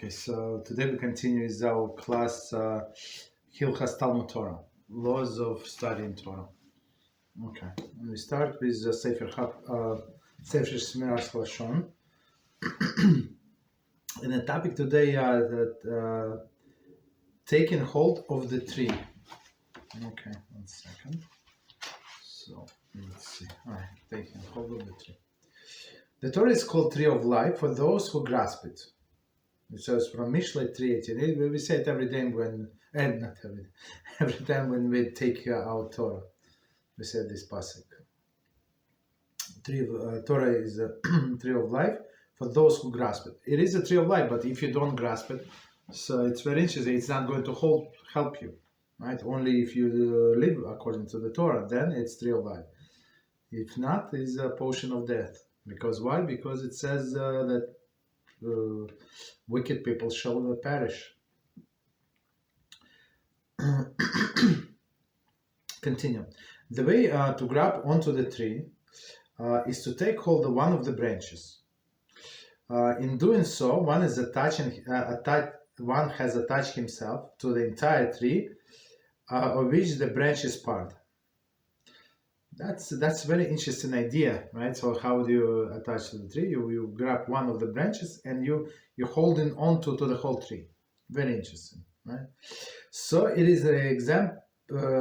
Okay, so today we continue with our class Hilchot Talmud Torah, laws of studying Torah. Okay, and we start with Sefer Shmiras Haloshon. And the topic today that taking hold of the tree. Okay, 1 second. So let's see. All right, taking hold of the tree. The Torah is called Tree of Life for those who grasp it. It says from Mishlei 3:18. We say it every day when, not every day, every time when we take our Torah. We say this pasuk. Torah is a tree of life for those who grasp it. It is a tree of life, but if you don't grasp it, so it's very interesting. It's not going to help you, right? Only if you live according to the Torah, then it's tree of life. If not, it's a potion of death. Because why? Because it says that wicked people shall perish. Continue. The way to grab onto the tree is to take hold of one of the branches. In doing so, one has attached himself to the entire tree, of which the branch is part. That's a very interesting idea, right? So how do you attach to the tree? You grab one of the branches and you're holding on to the whole tree. Very interesting, right? So it is an example.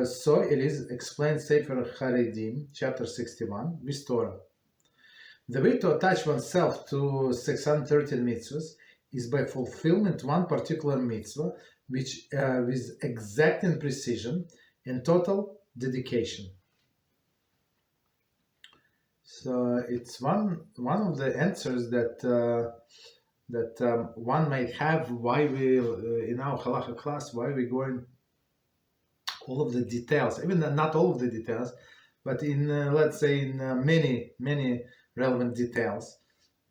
So it is explained Sefer Haredim, chapter 61, with Torah. The way to attach oneself to 613 mitzvahs is by fulfillment one particular mitzvah, which with exacting precision and total dedication. So it's one of the answers that one might have why we in our Halachah class, why we go in all of the details, even not all of the details, but in let's say in many relevant details,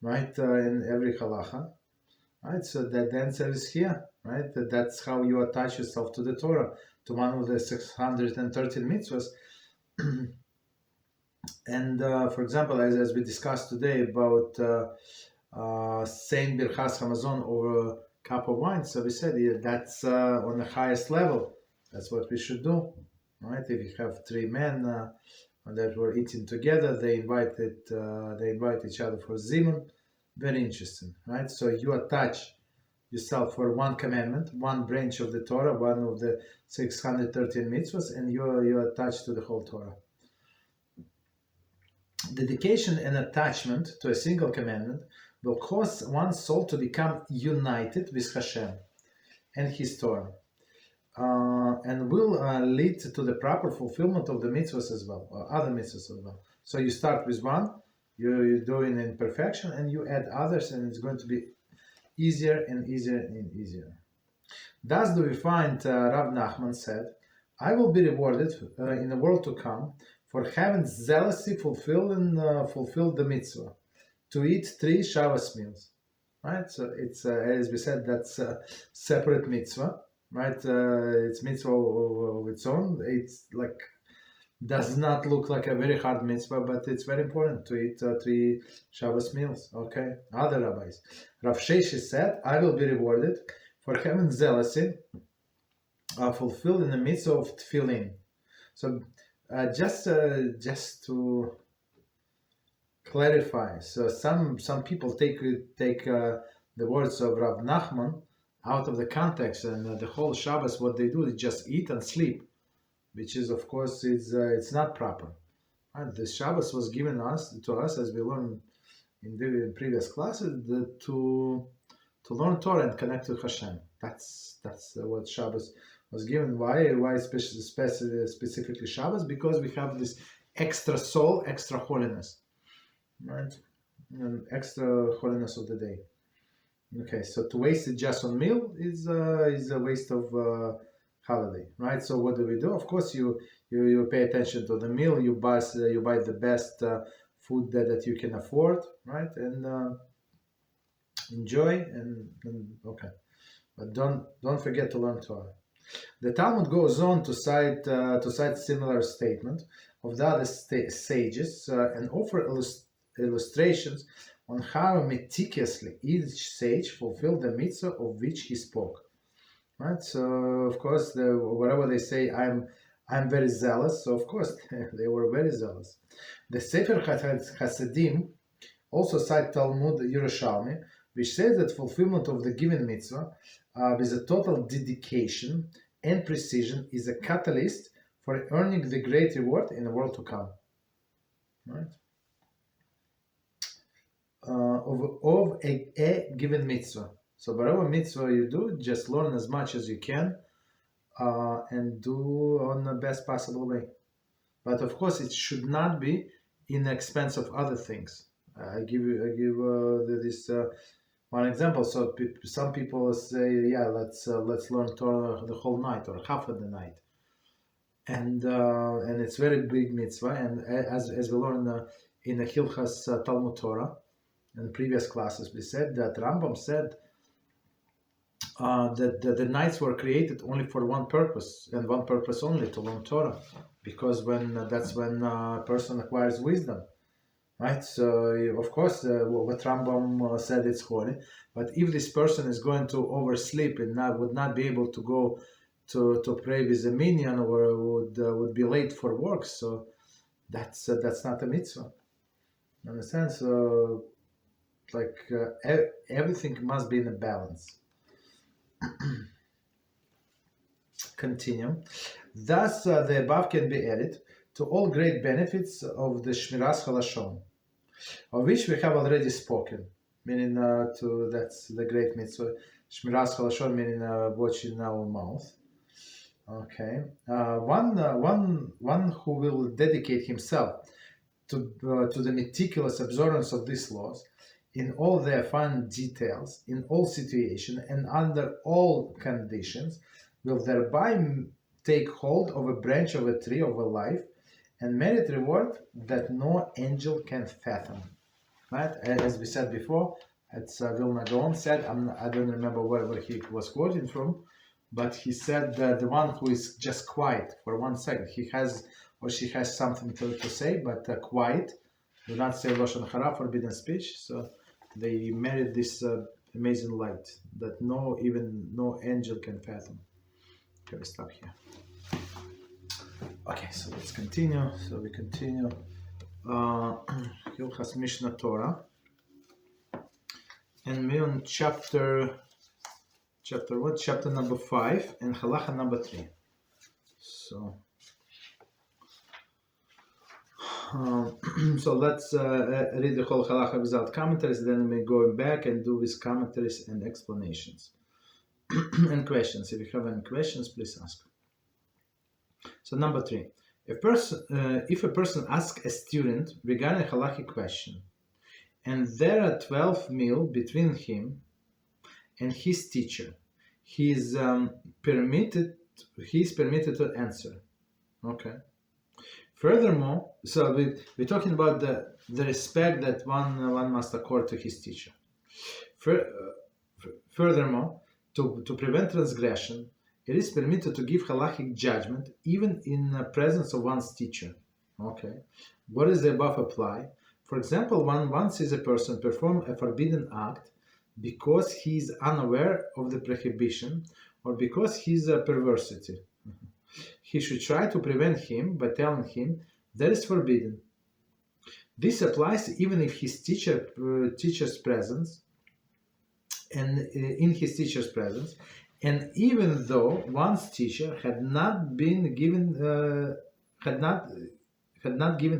right? In every Halachah, right? So that the answer is here, right? That's how you attach yourself to the Torah, to one of the 613 mitzvahs. And for example, as we discussed today about saying Birchas Hamazon over a cup of wine, so we said that's on the highest level. That's what we should do, right? If you have three men that were eating together, they invite each other for zimun. Very interesting, right? So you attach yourself for one commandment, one branch of the Torah, one of the 613 mitzvahs, and you're attached to the whole Torah. Dedication and attachment to a single commandment will cause one's soul to become united with HaShem and His Torah, and will lead to the proper fulfillment of the mitzvahs as well, or other mitzvahs as well. So you start with one, you're doing in perfection, and you add others, and it's going to be easier and easier and easier. Thus do we find Rav Nachman said, "I will be rewarded in the world to come for having zealously fulfilled the mitzvah to eat 3 Shabbos meals." Right? So it's as we said, that's a separate mitzvah, right? It's mitzvah of its own. It's like does not look like a very hard mitzvah, but it's very important to eat 3 Shabbos meals. Okay, other rabbis, Rav Sheshes said, "I will be rewarded for having zealously fulfilled in the mitzvah of tefillin." So just to clarify, so some people take the words of Rav Nachman out of the context, and the whole Shabbos what they do is just eat and sleep, which is of course it's not proper. And the Shabbos was given to us as we learned in the previous classes to learn Torah and connect to HaShem. That's what Shabbos was given. Why specifically Shabbos? Because we have this extra soul, extra holiness, right? And extra holiness of the day. Okay, so to waste it just on meal is a waste of holiday, right? So what do we do? Of course, you pay attention to the meal. You buy the best food that you can afford, right? And enjoy and okay, but don't forget to learn Torah. The Talmud goes on to cite similar statement of the other sages and offer illustrations on how meticulously each sage fulfilled the mitzvah of which he spoke. Right? So of course, whatever they say, I'm very zealous. So of course, they were very zealous. The Sefer Hasidim also cite Talmud Yerushalmi, which says that fulfillment of the given mitzvah with a total dedication and precision is a catalyst for earning the great reward in the world to come. Right? Of a given mitzvah. So whatever mitzvah you do, just learn as much as you can and do on the best possible way. But of course, it should not be in the expense of other things. I give this one example. So some people say, yeah, let's learn Torah the whole night or half of the night, and it's very big mitzvah. And as we learn in the Hilchot Talmud Torah in previous classes, we said that Rambam said that the nights were created only for one purpose and one purpose only, to learn Torah, because that's when a person acquires wisdom. Right, so of course, what Rambam said it's holy, but if this person is going to oversleep and would not be able to go to pray with a minyan, or would be late for work, so that's not a mitzvah. Understand? So everything must be in a balance. Continue. Thus, the above can be added to all great benefits of the Shmiras Haloshon, of which we have already spoken, meaning that's the great mitzvah. Shmiras Haloshon meaning watching our mouth. Okay, one who will dedicate himself to the meticulous observance of these laws in all their fine details, in all situations, and under all conditions, will thereby take hold of a branch of a tree of a life and merit reward that no angel can fathom. Right? As we said before, it's Vilna Gaon said, I don't remember where he was quoting from, but he said that the one who is just quiet for 1 second, he has or she has something to say, but quiet, do not say Lashon Hara, forbidden speech, so they merit this amazing light that no angel can fathom. Okay, we stop here. Okay, so let's continue. So we continue. Hilchos Mishnah Torah, and we're on chapter what? Chapter number 5 and Halachah number 3. So, so let's read the whole Halachah without commentaries. Then we go back and do with commentaries and explanations and questions. If you have any questions, please ask. So number 3, if a person asks a student regarding a halachic question, and there are 12 mil between him and his teacher, he is permitted to answer. Okay. Furthermore, so we're talking about the respect that one must accord to his teacher. Furthermore, to prevent transgression, it is permitted to give halachic judgment even in the presence of one's teacher. Okay. What does the above apply? For example, one sees a person perform a forbidden act because he is unaware of the prohibition or because he is a perversity. He should try to prevent him by telling him that is forbidden. This applies even if his teacher's presence, and in his teacher's presence, and even though one's teacher had not given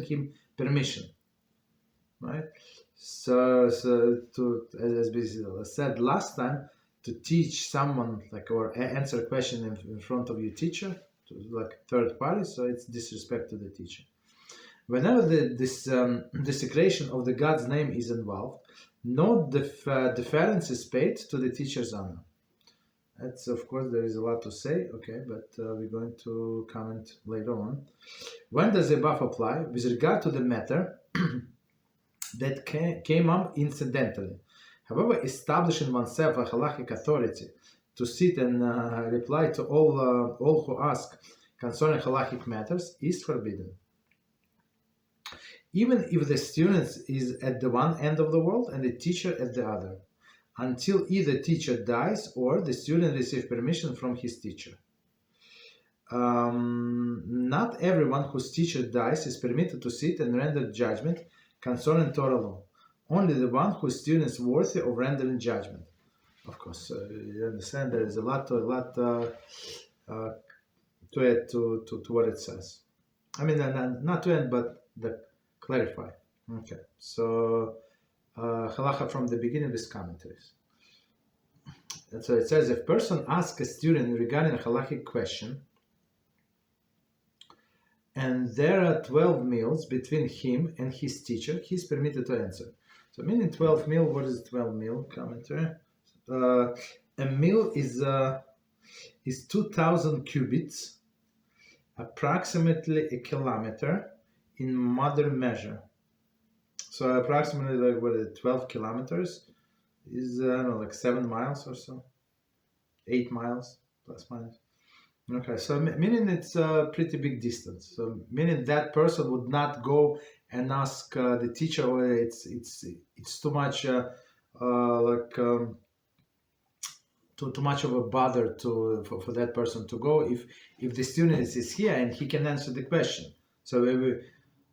him permission, right? So as we said last time, to teach someone or answer a question in front of your teacher, like third party, so it's disrespect to the teacher. Whenever this desecration of the God's name is involved, no deference is paid to the teacher's honor. That's, of course, there is a lot to say, okay, but we're going to comment later on. When does the above apply? With regard to the matter that came up incidentally. However, establishing oneself a halachic authority to sit and reply to all who ask concerning halachic matters is forbidden. even if the student is at the one end of the world and the teacher at the other, until either teacher dies or the student receives permission from his teacher. Not everyone whose teacher dies is permitted to sit and render judgment concerning Torah law. Only the one whose student is worthy of rendering judgment. Of course, you understand there is a lot to add to what it says. I mean, not to add, but clarify. Okay, so Halachah from the beginning with commentaries. And so it says, if a person asks a student regarding a halachic question, and there are 12 meals between him and his teacher, he is permitted to answer. So meaning 12 meal, what is 12 meal? Commentary. A meal is 2,000 cubits, approximately a kilometer in modern measure. So approximately like what is it, 12 kilometers is I don't know, like 7 miles or so, 8 miles plus minus. Okay, so meaning it's a pretty big distance. So meaning that person would not go and ask the teacher, or it's too much too much of a bother for that person to go if the student is here and he can answer the question. So we're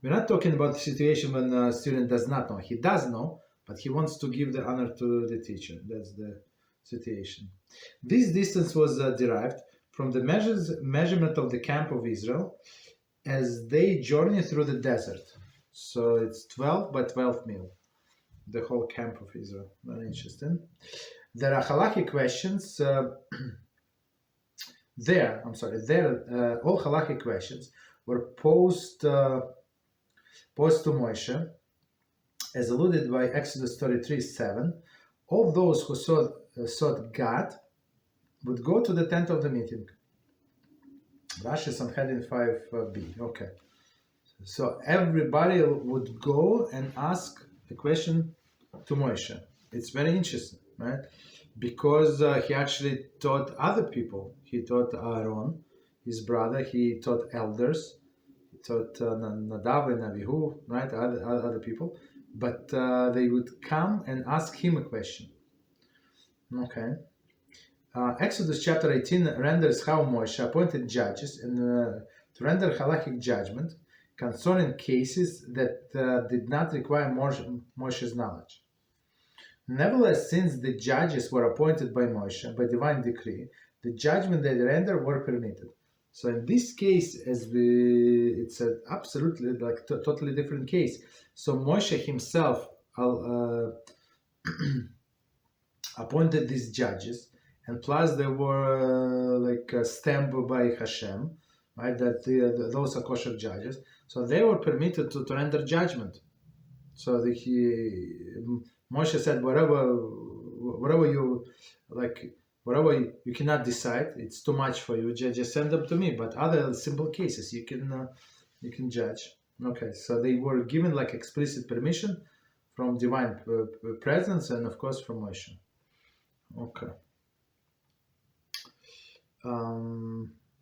not talking about the situation when the student does not know. He does know, but he wants to give the honor to the teacher. That's the situation. This distance was derived from the measurement of the camp of Israel as they journey through the desert. So it's 12 by 12 mil, the whole camp of Israel. Very interesting. There are halachic questions. All halachic questions were posed to Moshe, as alluded by Exodus 33:7. All those who sought God would go to the tent of the meeting. Rashi Sanhedrin 5b. Okay. So everybody would go and ask a question to Moshe. It's very interesting, right? Because he actually taught other people. He taught Aaron, his brother. He taught elders. He taught Nadav and Avihu, right? Other people. But they would come and ask him a question. Okay. Exodus chapter 18 renders how Moshe appointed judges and to render halachic judgment concerning cases that did not require Moshe's knowledge. Nevertheless, since the judges were appointed by Moshe by divine decree, the judgment they render were permitted. So in this case, it's an absolutely like totally different case. So Moshe himself appointed these judges, and plus they were stamped by HaShem, right? That those are kosher judges. So they were permitted to render judgment. So Moshe said, whatever you cannot decide, it's too much for you. Just send them to me. But other simple cases you can judge. Okay, so they were given like explicit permission from divine presence and of course from Moshe. Okay.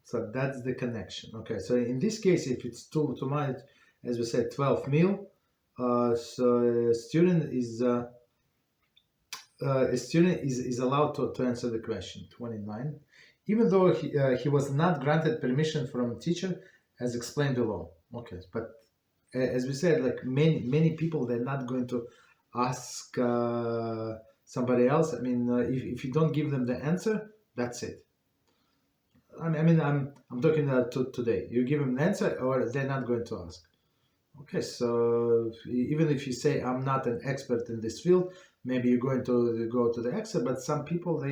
So that's the connection. Okay, so in this case, if it's too much, as we said, 12 mil, so a student is allowed to answer the question. 29, even though he was not granted permission from teacher, as explained below. Okay, but as we said, like many people, they're not going to ask somebody else. I mean, if you don't give them the answer, that's it. I mean, I'm talking to today. You give them an answer, or they're not going to ask. Okay, so even if you say I'm not an expert in this field, maybe you're going to go to the expert. But some people,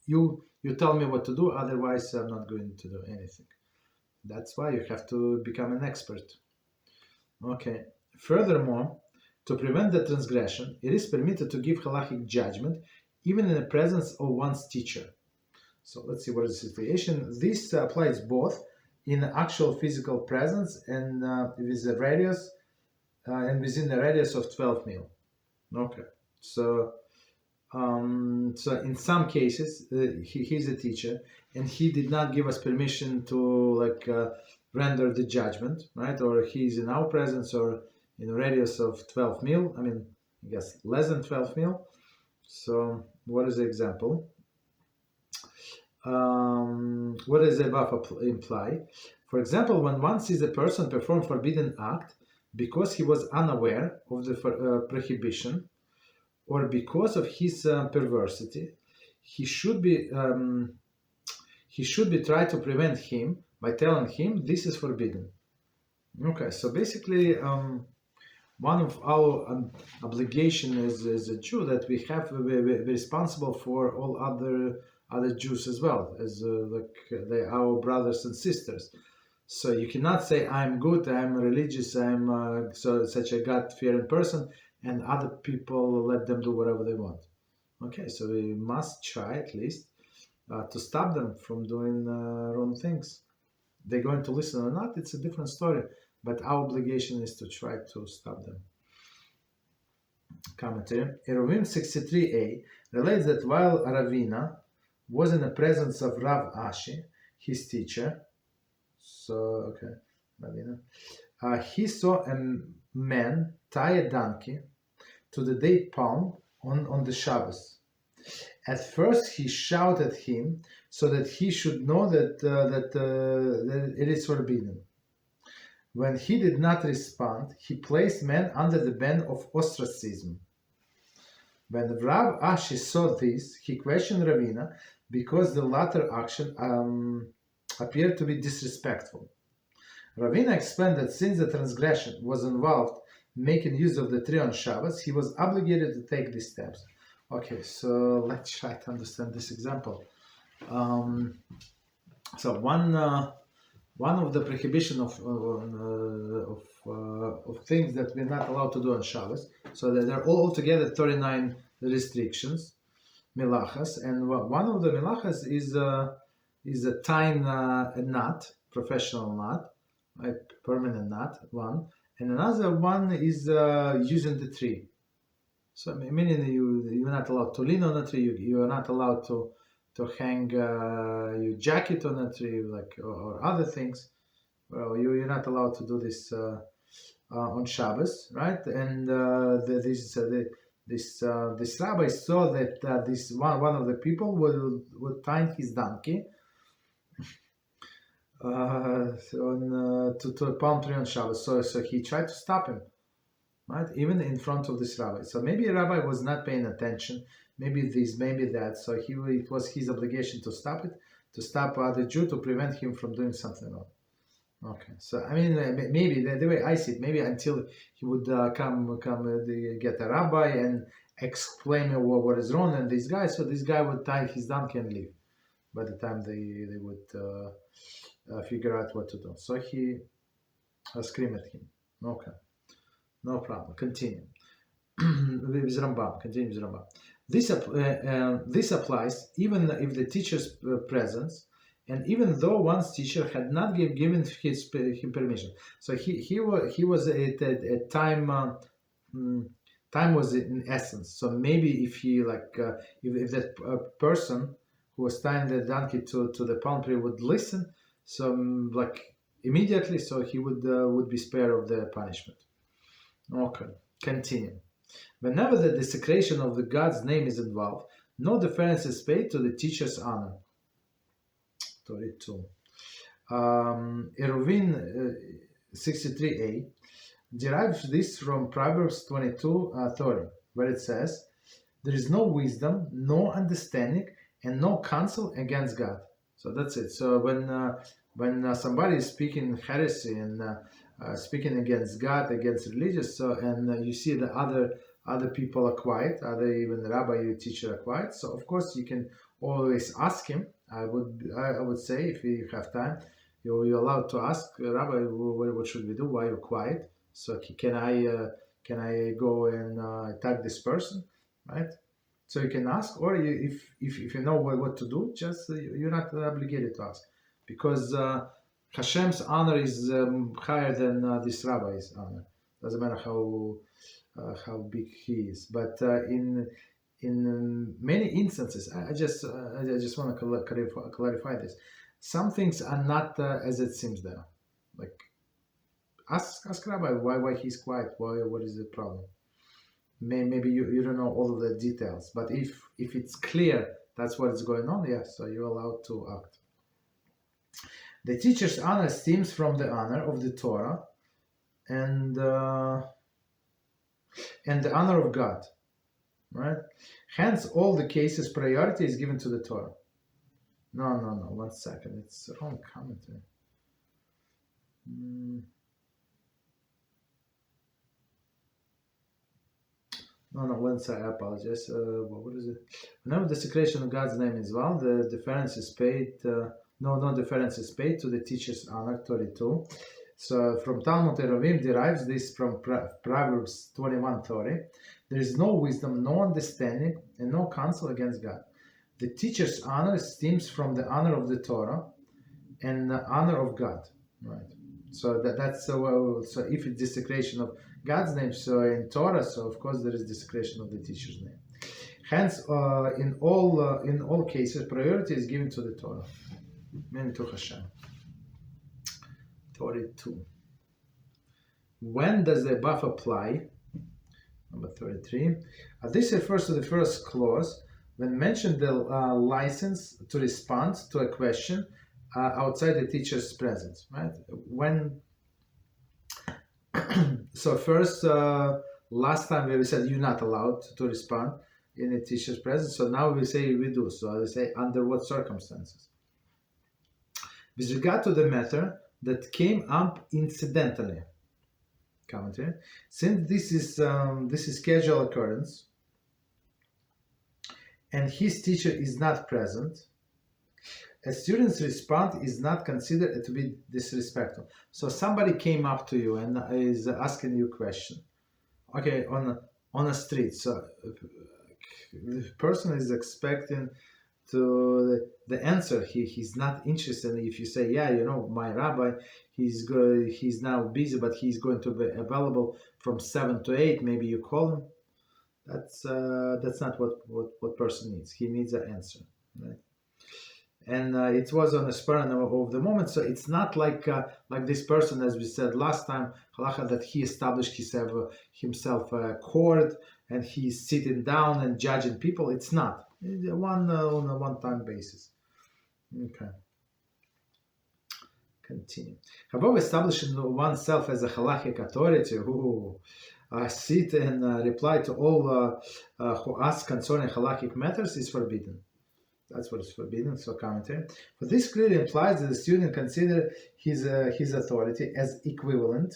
you tell me what to do, otherwise I'm not going to do anything. That's why you have to become an expert. Okay. Furthermore, to prevent the transgression, it is permitted to give halachic judgment even in the presence of one's teacher. So let's see what is the situation. This applies both in actual physical presence and with the radius and within the radius of 12 mil. Okay. So in some cases he's a teacher and he did not give us permission to render the judgment, right? Or he's in our presence or in a radius of 12 mil. I mean, I guess less than 12 mil. So what is the example? What does the above imply? For example, when one sees a person perform forbidden act because he was unaware of the prohibition or because of his perversity, he should be tried to prevent him by telling him this is forbidden. Okay, so basically, one of our obligation as a Jew that we have we're responsible for all other Jews as well as our brothers and sisters. So you cannot say I'm good, I'm religious, I'm such a God-fearing person, and other people let them do whatever they want. Okay, so we must try at least to stop them from doing wrong things. They're going to listen or not, it's a different story. But our obligation is to try to stop them. Commentary. Eruvin 63a relates that while Ravina was in the presence of Rav Ashi, his teacher, Ravina, he saw a man tie a donkey to the date palm on the Shabbos. At first he shouted at him so that he should know that it is forbidden. When he did not respond, he placed man under the ban of ostracism. When Rav Ashi saw this, he questioned Ravina because the latter action appeared to be disrespectful. Ravina explained that since the transgression was involved making use of the tree on Shabbos, he was obligated to take these steps. Okay, so let's try to understand this example. So one of the prohibition of things that we're not allowed to do on Shabbos, so that there are altogether 39 restrictions, melachas, and one of the melachas is tying a knot, professional knot, a permanent knot, one, and another one is using the tree. So meaning you're not allowed to lean on a tree, you are not allowed to hang your jacket on a tree, or other things. Well, you're not allowed to do this on Shabbos, right? And this rabbi saw that this one of the people would tie his donkey to a palm tree on Shabbos. So he tried to stop him, right? Even in front of this rabbi. So maybe a rabbi was not paying attention. Maybe this, maybe that. So it was his obligation to stop it, to stop the Jew, to prevent him from doing something wrong. Okay, so I mean, maybe the way I see it, maybe until he would get a rabbi and explain what is wrong, and this guy would tie his donkey and leave. By the time they would figure out what to do, so he screamed at him. Okay, no problem. Continue. With Rambam. Continue with Rambam. This applies even if the teacher's presence, and even though one's teacher had not given him permission. So he was at a time. Time was in essence. So maybe if he if that person who was tying the donkey to the palm tree would listen, so immediately, so he would be spared of the punishment. Okay, continue. Whenever the desecration of the God's name is involved, no deference is paid to the teacher's honor. 32. Eruvin 63a derives this from Proverbs 22:30, where it says, "There is no wisdom, no understanding, and no counsel against God." So that's it. So when somebody is speaking heresy and speaking against God, against religious, and you see the other people are quiet, even the rabbi, your teacher are quiet. So of course you can always ask him. I would say, if you have time, you're allowed to ask Rabbi, what should we do? Why are you quiet? So can I go and attack this person, right? So you can ask, or if you know what to do, just you're not obligated to ask, because Hashem's honor is higher than this rabbi's honor. Doesn't matter how big he is, but in many instances, I just want to clarify this. Some things are not as it seems there. Like, ask Rabbi why he's quiet. What is the problem? Maybe you don't know all of the details, but if it's clear that's what is going on, yeah, so you're allowed to act. The teacher's honor stems from the honor of the Torah and the honor of God, right? Hence, all the cases priority is given to the Torah. No, 1 second, it's the wrong commentary. No, 1 second, I apologize. What is it? Whenever the secretion of God's name is well, the deference is paid. No deference is paid to the teacher's honor, 32. So from Talmud Erovim derives this from Proverbs 21:30. There is no wisdom, no understanding, and no counsel against God. The teacher's honor stems from the honor of the Torah and the honor of God, right? So that's so if it's desecration of God's name, so in Torah, so of course there is desecration of the teacher's name. Hence, in all cases, priority is given to the Torah, meaning to HaShem. 32. When does the above apply? Number 33. This refers to the first clause when mentioned the license to respond to a question outside the teacher's presence, right? When so first, last time we said you're not allowed to respond in a teacher's presence, so now we say we do. So I say under what circumstances? With regard to the matter that came up incidentally, commentary, since this is casual occurrence and his teacher is not present, a student's response is not considered to be disrespectful. So somebody came up to you and is asking you a question, okay, on a street. So the person is expecting to the answer. He's not interested. If you say, yeah, my rabbi, he's now busy, but he's going to be available from 7 to 8. Maybe you call him. That's not what person needs. He needs an answer, right? And it was on the spur of the moment, so it's not like this person, as we said last time, Halachah, that he established himself a court and he's sitting down and judging people. It's not. It's on a one-time basis. Okay. Continue. Above establishing oneself as a halachic authority who sit and reply to all who ask concerning halachic matters is forbidden. That's what is forbidden. So commentary. But this clearly implies that the student consider his authority as equivalent,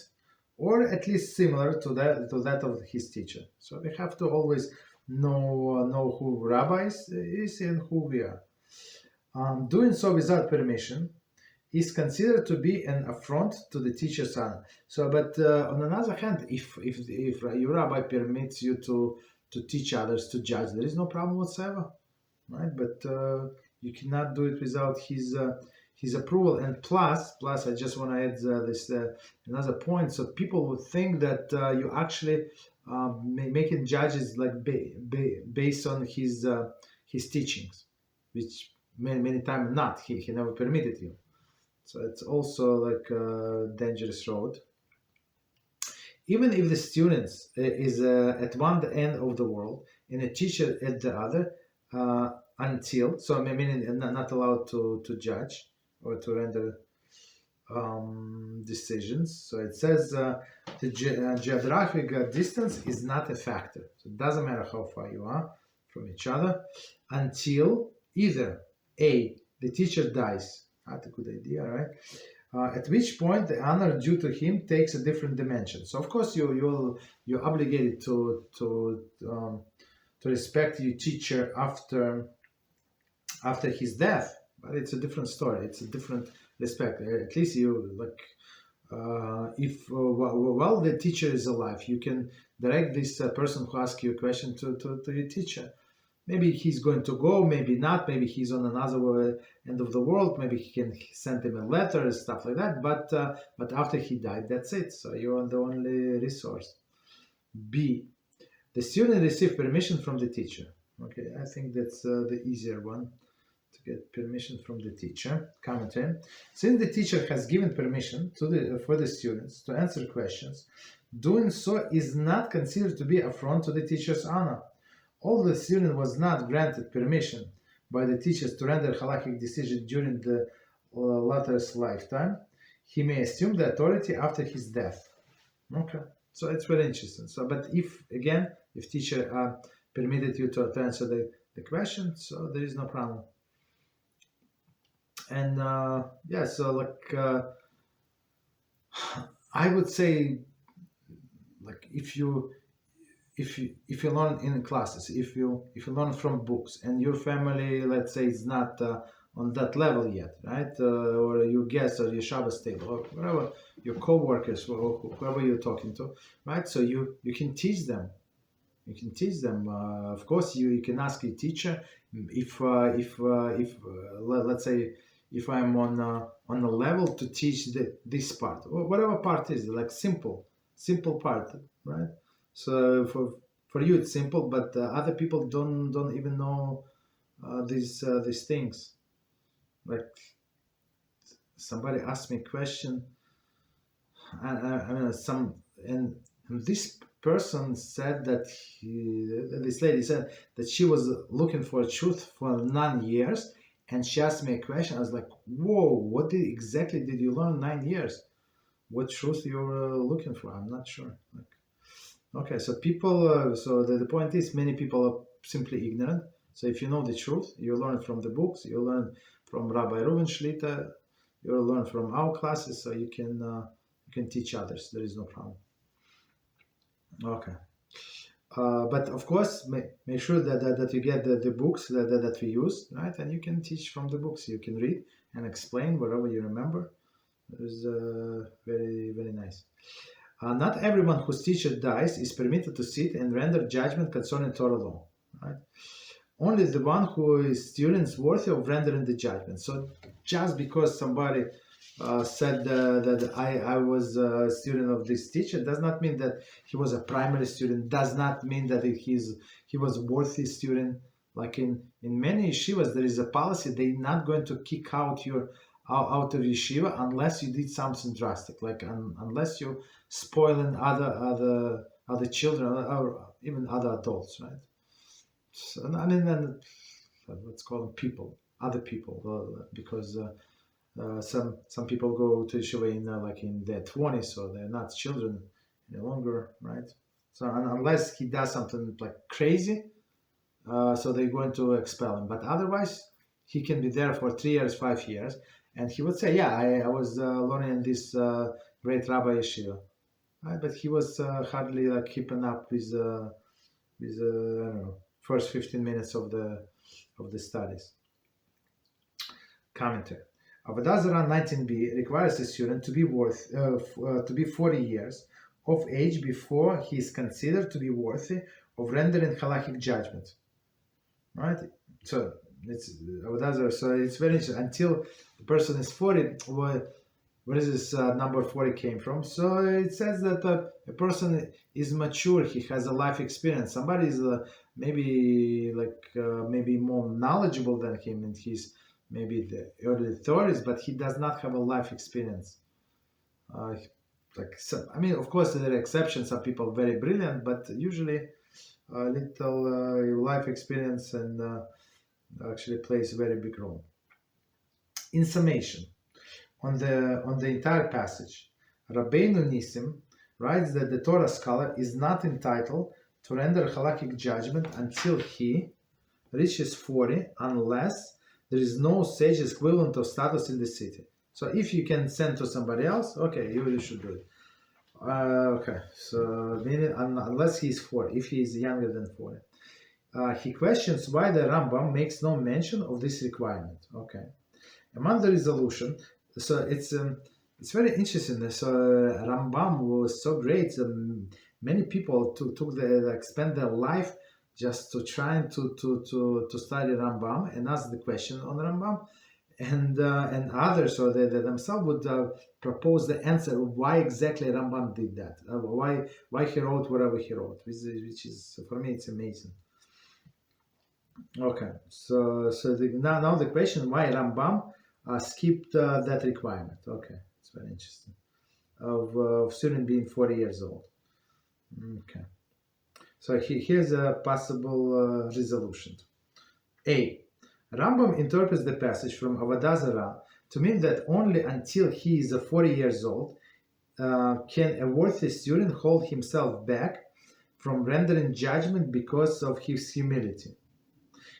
or at least similar to that of his teacher. So we have to always know who Rabbi is and who we are. Doing so without permission is considered to be an affront to the teacher's honor. So, but on another hand, if your Rabbi permits you to teach others, to judge, there is no problem whatsoever. Right, but you cannot do it without his approval. And plus, I just want to add this another point. So people would think that you actually making judges like based on his teachings, which many times not. He never permitted you. So it's also like a dangerous road. Even if the student is at one end of the world and a teacher at the other. Until, so meaning not allowed to judge or to render decisions. So it says the geographic distance is not a factor. So it doesn't matter how far you are from each other until either A, the teacher dies. Not a good idea, right? At which point the honor due to him takes a different dimension. So of course you're obligated to respect your teacher after his death, but it's a different story. It's a different respect. At least you if while the teacher is alive, you can direct this person who asks you a question to your teacher. Maybe he's going to go, maybe not. Maybe he's on another end of the world. Maybe he can send him a letter and stuff like that. But after he died, that's it. So you're the only resource. B. The student received permission from the teacher. Okay, I think that's the easier one to get permission from the teacher. Commentary. Since the teacher has given permission for the students to answer questions, doing so is not considered to be affront to the teacher's honor. Although the student was not granted permission by the teachers to render halachic decision during the latter's lifetime, he may assume the authority after his death. Okay, so it's very interesting. So, but if teacher permitted you to answer the question, so there is no problem. And so like I would say, like if you learn in classes, if you learn from books, and your family, let's say, is not on that level yet, right? Or your guests or your Shabbos table, or whatever, your co-workers, or whoever you're talking to, right? So you can teach them. You can teach them. Of course, you can ask your teacher if let's say if I'm on a level to teach this part, or whatever part is, like simple part, right? So for you it's simple, but other people don't even know these things. Like somebody asked me a question, and this person said that this lady said that she was looking for truth for 9 years, and she asked me a question. I was like, whoa, what exactly did you learn 9 years? What truth you're looking for? I'm not sure. Like, okay, so people, so the point is, many people are simply ignorant. So if you know the truth, you learn from the books, you learn from Rabbi Reuven Shlita, you learn from our classes, so you can teach others. There is no problem. Okay. But of course, make sure that you get the books that we use, right? And you can teach from the books. You can read and explain whatever you remember. It is very, very nice. Not everyone whose teacher dies is permitted to sit and render judgment concerning Torah law, right? Only the one who is students worthy of rendering the judgment. So just because somebody said that I was a student of this teacher does not mean that he was a primary student, does not mean that he was worthy student. Like in many yeshivas, there is a policy: they're not going to kick out of yeshiva unless you did something drastic, like unless you spoiling other children or even other adults, right? So, I mean, then let's call them people, other people, because some people go to yeshiva in their 20s, so they're not children any longer, right? So unless he does something like crazy, so they're going to expel him. But otherwise, he can be there for 3 years, 5 years, and he would say, "Yeah, I was learning in this great rabbi yeshiva," right? But he was hardly like keeping up with I don't know, first 15 minutes of the studies. Commentary. Avodah Zarah 19b requires a student to be 40 years of age before he is considered to be worthy of rendering halachic judgment. Right? So it's Avodah Zarah. So it's very interesting. Until the person is 40, where is this number 40 came from? So it says that a person is mature, he has a life experience. Somebody is maybe more knowledgeable than him, and he's maybe the early 30s, but he does not have a life experience. I mean, of course, there are exceptions. Some people are very brilliant, but usually little life experience and actually plays a very big role. In summation, on the entire passage, Rabbeinu Nissim writes that the Torah scholar is not entitled to render halachic judgment until he reaches 40, unless there is no sage equivalent of status in the city. So if you can send to somebody else, okay, you should do it. Okay, so unless he's 40, if he is younger than 40. He questions why the Rambam makes no mention of this requirement. Okay, among the resolution, so it's very interesting. So Rambam was so great. Many people spend their life just to try to study Rambam and ask the question on Rambam, and others, so they themselves would propose the answer why exactly Rambam did that, why he wrote whatever he wrote, which is, for me, it's amazing. Okay, now the question why Rambam skipped that requirement. Okay, it's very interesting. Of student being 40 years old. Okay, so here's a possible resolution. A. Rambam interprets the passage from Avodah Zarah to mean that only until he is 40 years old can a worthy student hold himself back from rendering judgment because of his humility.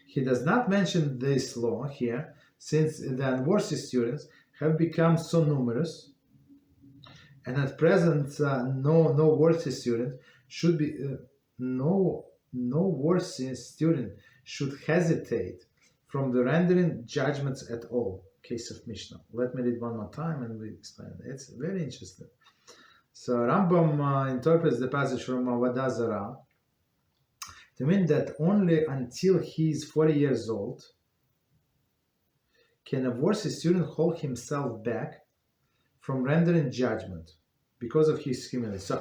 He does not mention this law here, since the unworthy students have become so numerous, and at present no worthy student should be no worthy student should hesitate from the rendering judgments at all. Case of Mishnah. Let me read one more time and we explain it. It's very interesting. So Rambam interprets the passage from Avodah Zarah to mean that only until he is 40 years old can a worthy student hold himself back from rendering judgment because of his humility. So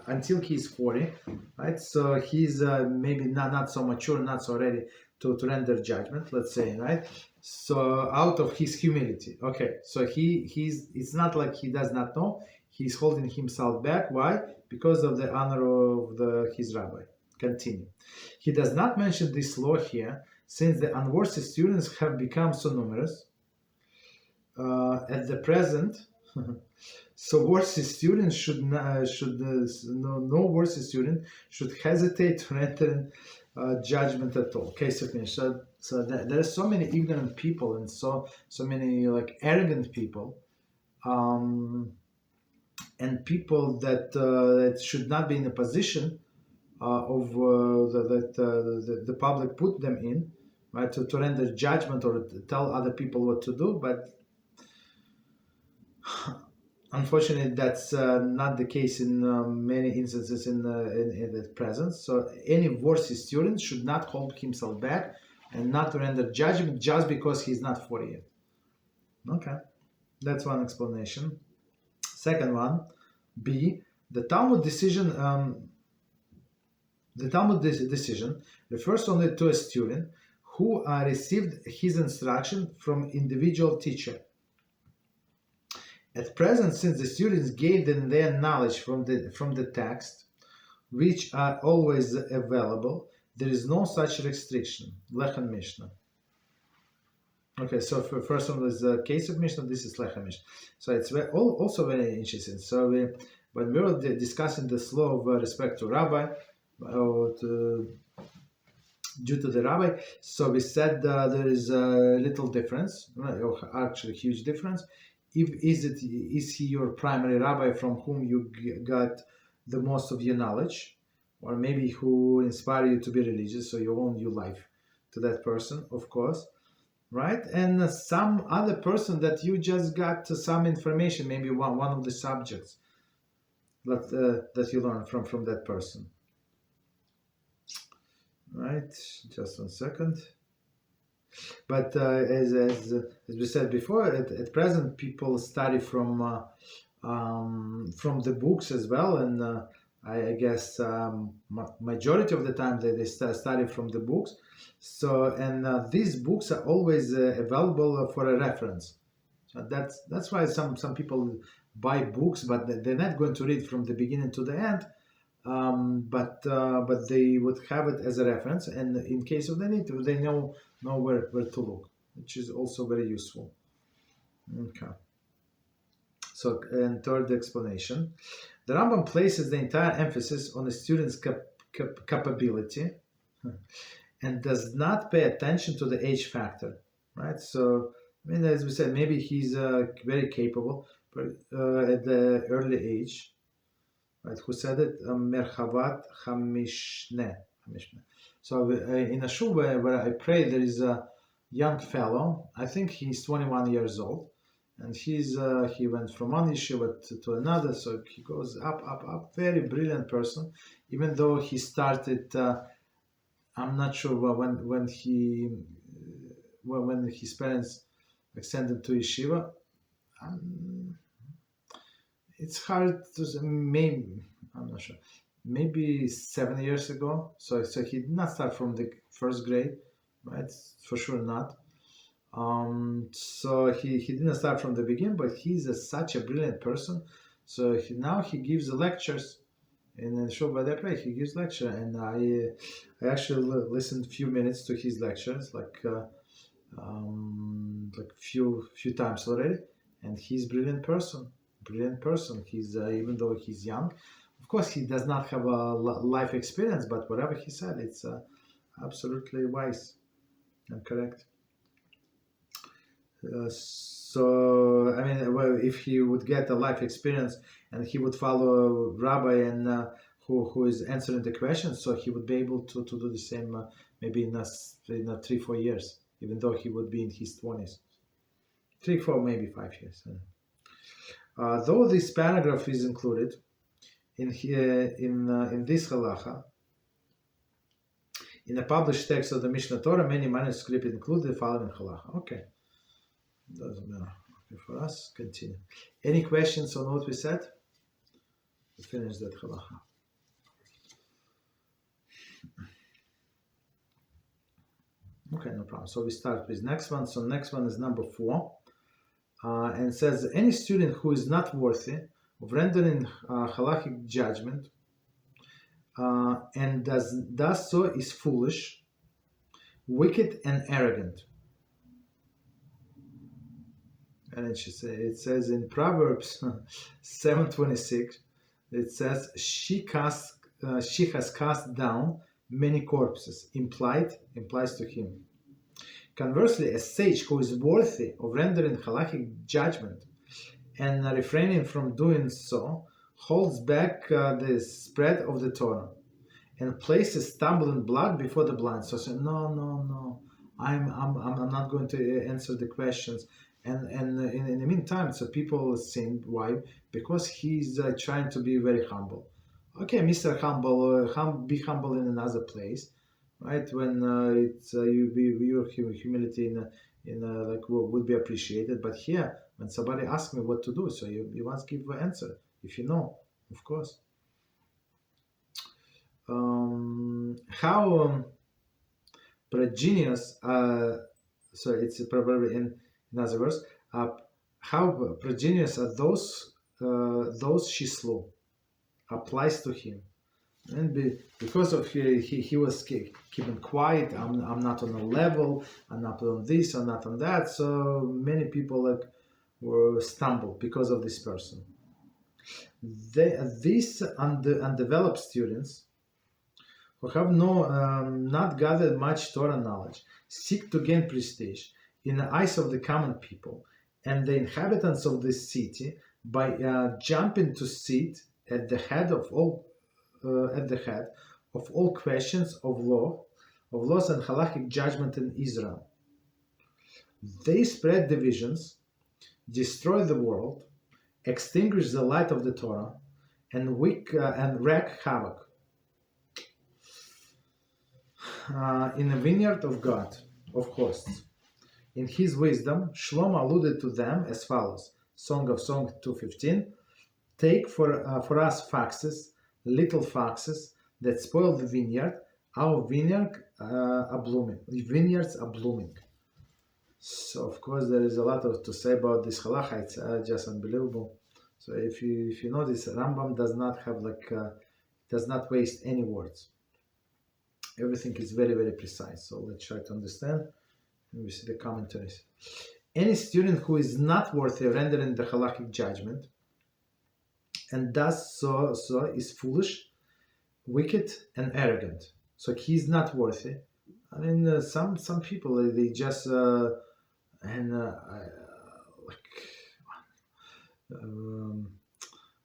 until he's 40, right? So he's maybe not so mature, not so ready to render judgment, let's say, right? So out of his humility. Okay, so it's not like he does not know. He's holding himself back. Why? Because of the honor of his rabbi. Continue. He does not mention this law here, since the unworthy students have become so numerous at the present. So worthy students no worthy student should hesitate to render judgment at all. Case of Mishnah. So there are so many ignorant people and so many like arrogant people, and people that should not be in a position that the public put them in, right, to render judgment or to tell other people what to do. But unfortunately, that's not the case in many instances in the present. So any worthy student should not hold himself back and not render judgment just because he's not 40 yet. Okay, that's one explanation. Second one, B. The Talmud decision refers only to a student who received his instruction from individual teacher. At present, since the students gave them their knowledge from the text, which are always available, there is no such restriction. Lechem Mishnah. Okay, so for first one is the case of Mishnah. This is Lechem Mishnah. So it's also very interesting. So when we were discussing this law of respect to Rabbi, due to the Rabbi, so we said there is a little difference, or actually huge difference. Is he your primary rabbi from whom you got the most of your knowledge, or maybe who inspired you to be religious, so you owe your life to that person, of course, right? And some other person that you just got some information, maybe one of the subjects that you learned from that person, right? Just 1 second. But as we said before, at present people study from the books as well, and I guess majority of the time they study from the books. So and these books are always available for a reference. So that's why some people buy books, but they're not going to read from the beginning to the end. But they would have it as a reference, and in case of the need, they know where to look, which is also very useful. Okay. So, and third explanation, the Rambam places the entire emphasis on the student's capability and does not pay attention to the age factor, right? So, I mean, as we said, maybe he's very capable, but at the early age. Right, who said it? Merchavat Hamishne. So in a shul where I pray, there is a young fellow. I think he's 21 years old, and he went from one yeshiva to another. So he goes up. Very brilliant person, even though he started. I'm not sure when his parents sent him to yeshiva. It's hard to say, maybe I'm not sure. Maybe 7 years ago. So he did not start from first grade, right? For sure not. So he didn't start from the beginning, but he's such a brilliant person. So now he gives lectures in Shul Badepre. He gives lecture, and I actually listened a few minutes to his lectures, like few times already. And he's brilliant person. He's even though he's young, of course he does not have a life experience, but whatever he said, it's absolutely wise and correct. So I mean, well, if he would get a life experience and he would follow Rabbi and who is answering the questions, so he would be able to do the same maybe in 3-4 years, even though he would be in his 20s, 3-4 maybe 5 years. Though this paragraph is included in this halacha, in a published text of the Mishnah Torah, many manuscripts include the following halacha. Okay. Doesn't matter. Okay, for us, continue. Any questions on what we said? We finished that halacha. Okay, no problem. So we start with next one. So next one is number 4. And says, any student who is not worthy of rendering halachic judgment and does so is foolish, wicked, and arrogant. And it says in Proverbs 7:26, it says, she has cast down many corpses. Implies to him. Conversely, a sage who is worthy of rendering halachic judgment and refraining from doing so holds back the spread of the Torah and places stumbling block before the blind. So say, no, I'm not going to answer the questions. And in the meantime, so people sin. Why? Because he's trying to be very humble. Okay, Mr. Humble, be humble in another place, right? When it's your humility would be appreciated. But here, when somebody asks me what to do, so you must give an answer if you know, of course. How prodigious? So it's probably in other words, how prodigious are those she slew, applies to him, and because of he was keeping quiet. I'm not on a level. I'm not on this. I'm not on that. So many people were stumbled because of this person. These undeveloped students who have not gathered much Torah knowledge seek to gain prestige in the eyes of the common people and the inhabitants of this city by jumping to sit at the head of all questions of laws and halachic judgment in Israel. They spread divisions, destroy the world, extinguish the light of the Torah, and wreak havoc in the vineyard of God of hosts. In his wisdom, Shlomo alluded to them as follows: Song of Songs 2:15. Take for us foxes, little foxes that spoil the vineyard. Our vineyards are blooming. So of course there is a lot to say about this halacha. It's just unbelievable. So if you notice, Rambam does not waste any words. Everything is very, very precise. So let's try to understand. And we see the commentaries. Any student who is not worthy of rendering the halachic judgment and does so is foolish, wicked, and arrogant. So he's not worthy. I mean, some people they just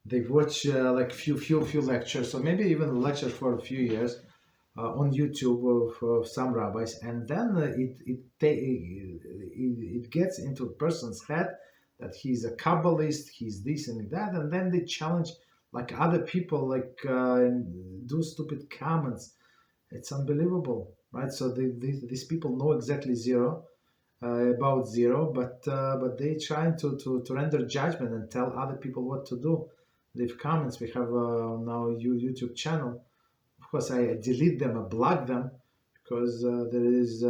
they watch few lectures, or maybe even lectures for a few years on YouTube of some rabbis, and then it gets into a person's head that he's a Kabbalist, he's this and that, and then they challenge other people, do stupid comments. It's unbelievable, right? So these people know exactly about zero, but they trying to render judgment and tell other people what to do. Leave comments. We have now YouTube channel. Of course, I delete them, I block them, because there is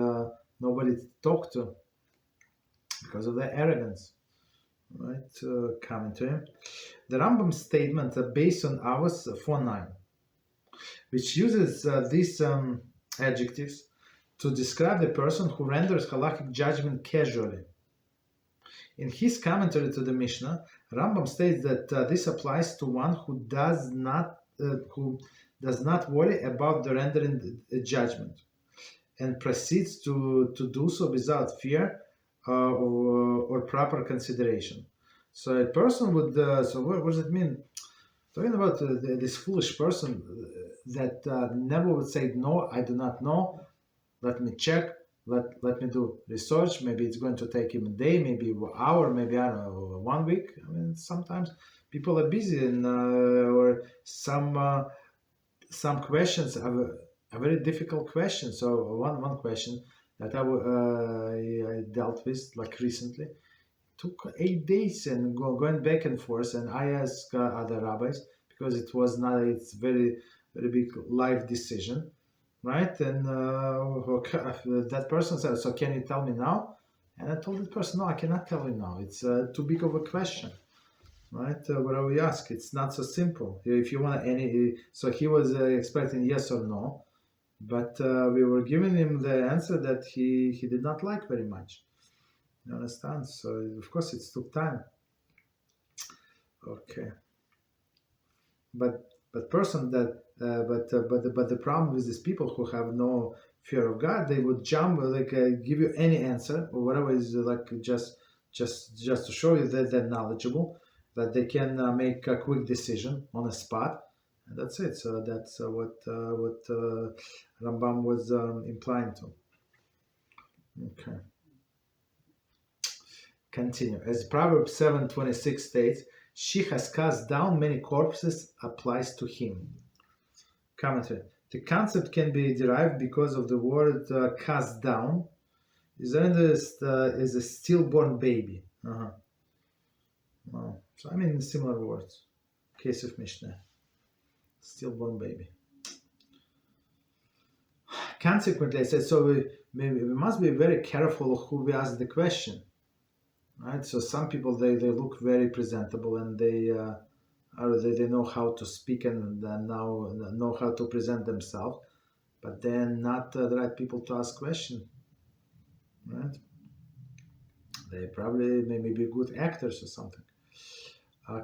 nobody to talk to because of their arrogance. Right, coming to him. The Rambam statement based on Avos 4:9, which uses these adjectives to describe the person who renders halachic judgment casually. In his commentary to the Mishnah, Rambam states that this applies to one who does not worry about the rendering judgment and proceeds to do so without fear or proper consideration. So a person would. So what does it mean? Talking about this foolish person that never would say, no, I do not know. Let me check. Let me do research. Maybe it's going to take him a day, maybe an hour, maybe, I don't know, 1 week. I mean, sometimes people are busy, and or some questions are very difficult questions. So one question that I dealt with like recently took 8 days and going back and forth, and I asked other rabbis because it's very big life decision, right? And that person said, so can you tell me now? And I told the person, no, I cannot tell you now. It's too big of a question, right? Whatever we ask, it's not so simple. If you want so he was expecting yes or no, but we were giving him the answer that he did not like very much. You understand? So of course it took time. Okay. But person that but the problem with these people who have no fear of God, they would jump give you any answer or whatever is just to show you that they're knowledgeable, that they can make a quick decision on a spot, and that's it. So that's what Rambam was implying to. Okay. Continue. As Proverbs 7:26 states, she has cast down many corpses applies to him. Commentary. The concept can be derived because of the word cast down. Is a stillborn baby. Wow. So I mean similar words. Case of Mishnah. Stillborn baby. Consequently, I said, so we must be very careful who we ask the question. Right, so some people they look very presentable and they know how to speak and now know how to present themselves, but they're not the right people to ask questions. Right? They probably maybe be good actors or something.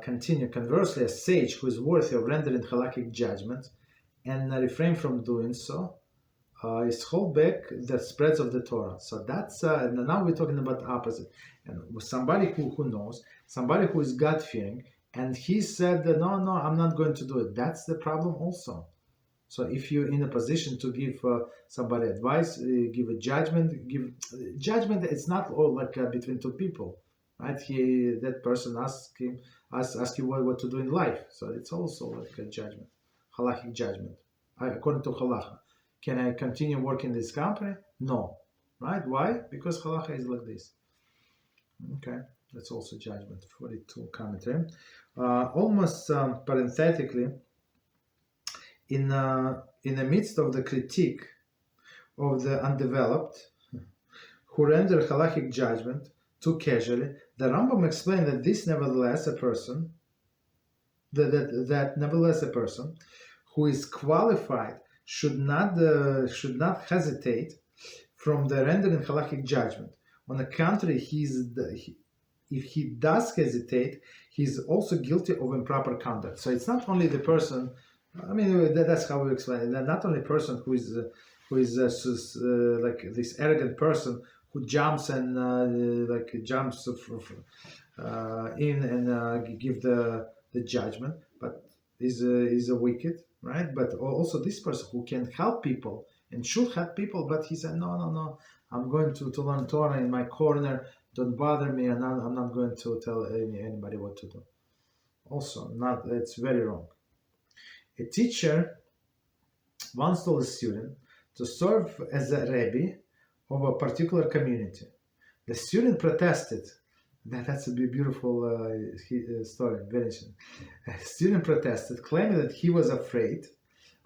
Continue. Conversely, a sage who is worthy of rendering halachic judgment and refrain from doing so is hold back the spreads of the Torah. So that's now we're talking about opposite. And with somebody who knows, somebody who is God-fearing, and he said, no, I'm not going to do it. That's the problem also. So if you're in a position to give somebody advice, give a judgment, it's not all between two people, right? That person asks you what to do in life. So it's also like a judgment, halachic judgment, according to Halachah. Can I continue working in this company? No. Right? Why? Because Halachah is like this. Okay. That's also judgment. 42 commentary. Almost parenthetically, in the midst of the critique of the undeveloped, who render halachic judgment too casually, the Rambam explained that nevertheless a person who is qualified should not hesitate from the rendering halachic judgment. On the contrary, if he does hesitate, he's also guilty of improper conduct. So it's not only the person. I mean, that's how we explain it. Not only a person who is like this arrogant person who jumps and jumps in and give the judgment, but is a wicked, right? But also this person who can help people and should help people, but he said, no, I'm going to learn Torah in my corner. Don't bother me, and I'm not going to tell anybody what to do. Also, it's very wrong. A teacher once told a student to serve as a Rabbi of a particular community. The student protested. That's a beautiful story. Very interesting. A student protested, claiming that he was afraid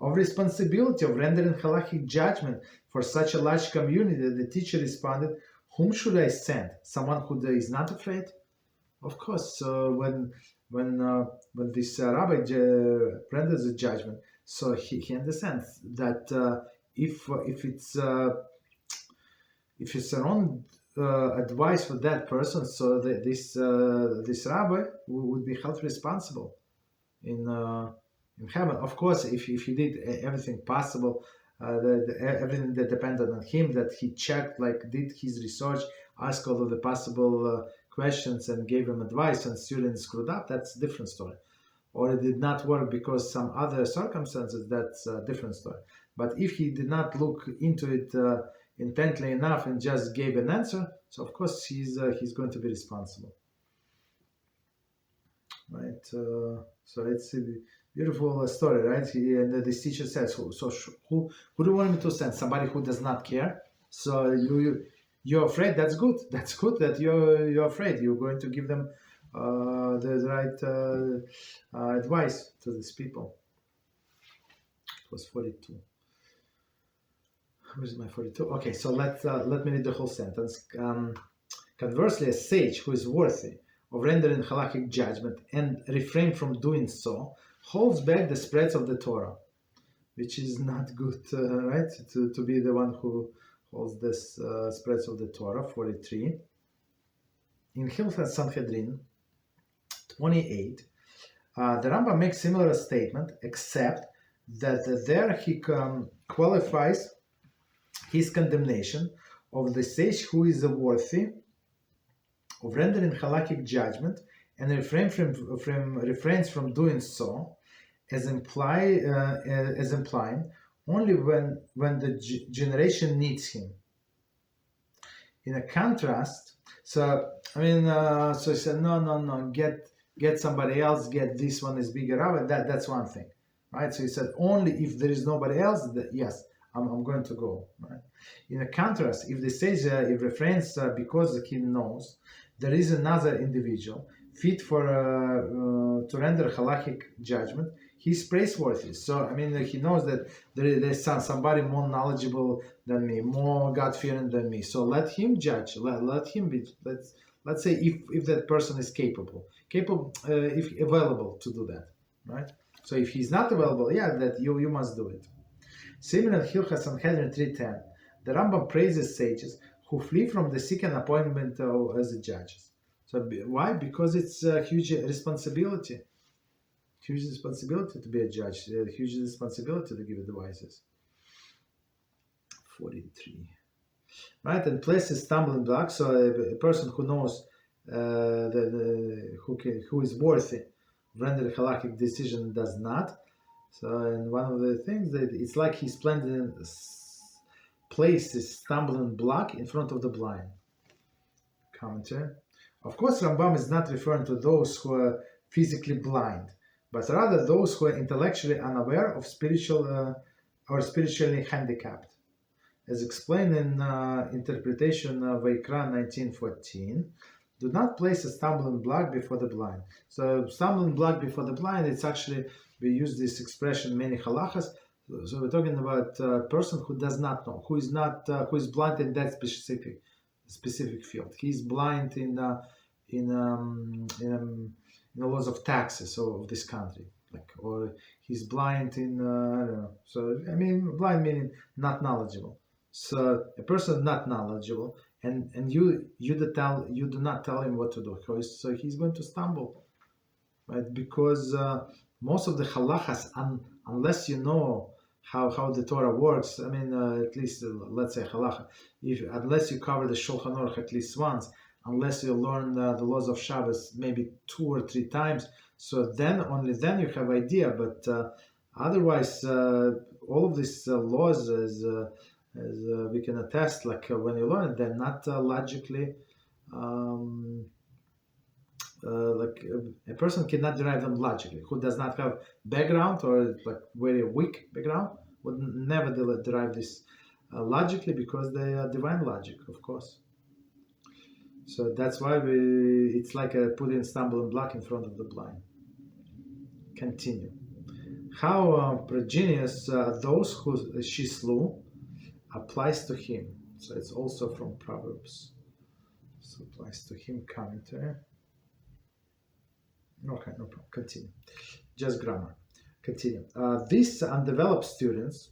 of responsibility of rendering halachic judgment For such a large community, the teacher responded, "Whom should I send? Someone who is not afraid?" Of course, when this rabbi renders a judgment, so he understands that if it's a wrong advice for that person, so this rabbi would be held responsible in heaven. Of course, if he did everything possible, everything that depended on him, that he checked, like did his research, asked all of the possible questions and gave him advice, and students screwed up, that's a different story. Or it did not work because some other circumstances, that's a different story. But if he did not look into it intently enough and just gave an answer, so of course he's going to be responsible, right? So it's a beautiful story, right? And this teacher says, who do you want me to send? Somebody who does not care? So you're afraid? That's good. That's good that you're afraid. You're going to give them the right advice to these people. It was 42. Where's my 42? Okay, so let me read the whole sentence. Conversely, a sage who is worthy of rendering halachic judgment and refrain from doing so holds back the spreads of the Torah, which is not good, right? To be the one who holds this spreads of the Torah. 43. In Hilchot Sanhedrin 28, the Rambam makes similar statement, except that there he qualifies his condemnation of the sage who is worthy of rendering halachic judgment and refrains from doing so, as implying only when the generation needs him. In a contrast, so he said, no, get somebody else, get this one is bigger, that's one thing, right? So he said, only if there is nobody else, yes, I'm going to go, right? In a contrast, if the sage refrains because he knows there is another individual fit for to render halachic judgment, he's praiseworthy. So he knows that there's somebody more knowledgeable than me, more God-fearing than me. So let him judge. Let him be. Let's say if that person is capable, if available to do that, right? So if he's not available, that you must do it. Similar in Hilchot Sanhedrin 3:10, the Rambam praises sages who flee from the second appointment as judges. So why? Because it's a huge responsibility. Huge responsibility to be a judge. Huge responsibility to give advices. 43. Right, and places stumbling blocks. So a person who knows who is worthy of rendering halachic decision does not. So, and one of the things that it's like he's planting places stumbling block in front of the blind. Commentary. Of course, Rambam is not referring to those who are physically blind, but rather those who are intellectually unaware of spiritual or spiritually handicapped. As explained in interpretation of Vayikra 19:14, do not place a stumbling block before the blind. So stumbling block before the blind, it's actually, we use this expression many halachas. So we're talking about a person who does not know, who is blind in that specific field. He's blind in the laws of taxes of this country, or he's blind in I don't know. So blind meaning not knowledgeable. So a person not knowledgeable, and you do not tell him what to do, so he's going to stumble, right? Because most of the halachas, unless you know how the Torah works, at least let's say halacha, unless you cover the Shulchan Aruch at least once, unless you learn the laws of Shabbos maybe 2 or 3 times, so only then you have idea. But otherwise, all of these laws, as we can attest, when you learn it, they're not logically. A person cannot derive them logically. Who does not have background or very weak background would never derive this logically, because they are divine logic, of course. So that's why it's like putting stumbling block in front of the blind. Continue. How progenious those who she slew, applies to him. So it's also from Proverbs. So applies to him commentary. Okay, no problem. Continue. Just grammar. Continue. These undeveloped students